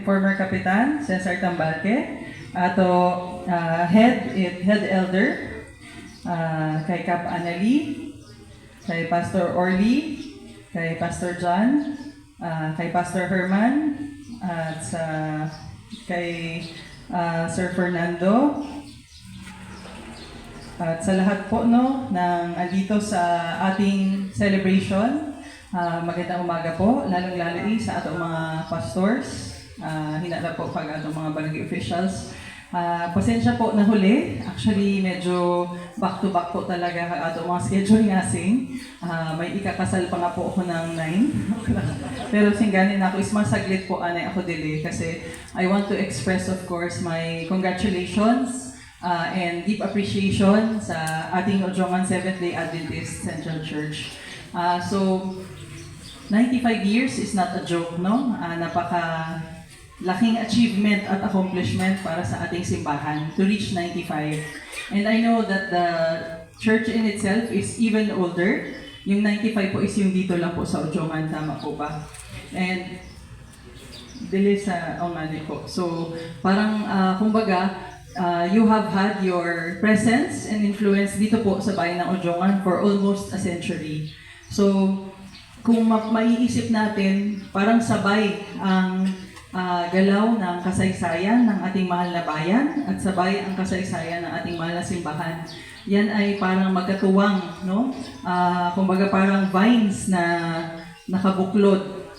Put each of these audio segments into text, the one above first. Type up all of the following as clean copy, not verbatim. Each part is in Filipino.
former Kapitan Cesar Tambalke, ato head elder, kay Cap Anali, kay Pastor Orly, kay Pastor John, kay Pastor Herman, at kay Sir Fernando, at sa lahat po ng andito sa ating celebration. Magandang umaga po, lalong-lalo sa atong mga pastors, hinala po pag atong mga barangay officials. Pasensya po na huli, actually medyo back-to-back po talaga atong mga schedule ngasing. May ikakasal pa nga po ako ng 9. Pero singganin ako, is masaglit po anay ako delay kasi I want to express of course my congratulations and deep appreciation sa ating Ojongan Seventh-day Adventist Central Church. So, 95 years is not a joke, no? Napaka-laking achievement at accomplishment para sa ating simbahan to reach 95. And I know that the church in itself is even older. Yung 95 po is yung dito lang po sa Ojongan, tama po ba? And dili sa Ongani po. So, parang kumbaga, you have had your presence and influence dito po sa bayan ng Ojongan for almost a century. So, kung maiisip natin, parang sabay ang galaw ng kasaysayan ng ating mahal na bayan at sabay ang kasaysayan ng ating mahal na simbahan. Yan ay parang magkatuwang, no? Kumbaga parang vines na nakabuklod.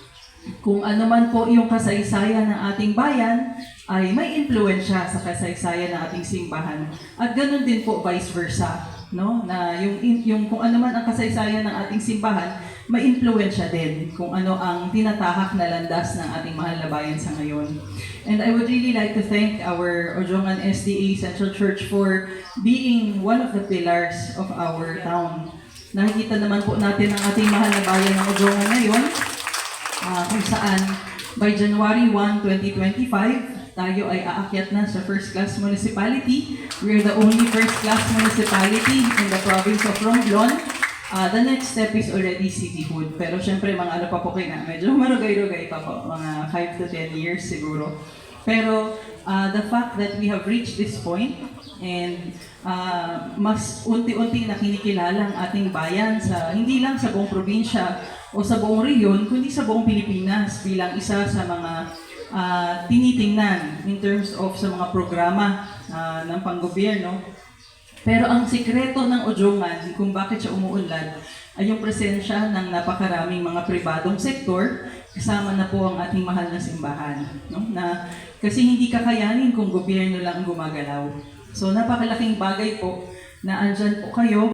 Kung ano man po yung kasaysayan ng ating bayan, ay may impluwensya sa kasaysayan ng ating simbahan. At ganoon din po vice versa, no? Na yung kung ano man ang kasaysayan ng ating simbahan, may impluwensya din kung ano ang tinatahak na landas ng ating mahal na bayan sa ngayon. And I would really like to thank our Ojongan SDA Central Church for being one of the pillars of our town. Nakikita naman po natin ang ating mahal na bayan ng Ojongan ngayon, kung saan by January 1, 2025, tayo ay aakyat na sa first-class municipality. We are the only first-class municipality in the province of Romblon. The next step is already cityhood. Pero syempre, mga ano pa po kayo na, medyo marugay-rugay pa po, mga 5 to 10 years siguro. Pero the fact that we have reached this point and mas unti-unti na kinikilala ang ating bayan sa hindi lang sa buong probinsya o sa buong rehiyon, kundi sa buong Pilipinas bilang isa sa mga tinitingnan in terms of sa mga programa ng panggobyerno. Pero ang sikreto ng Ojongan kung bakit siya umuunlad ay yung presensya ng napakaraming mga pribadong sektor, kasama na po ang ating mahal na simbahan. No? Kasi hindi kakayanin kung gobyerno lang ang gumagalaw. So napakalaking bagay po na andyan po kayo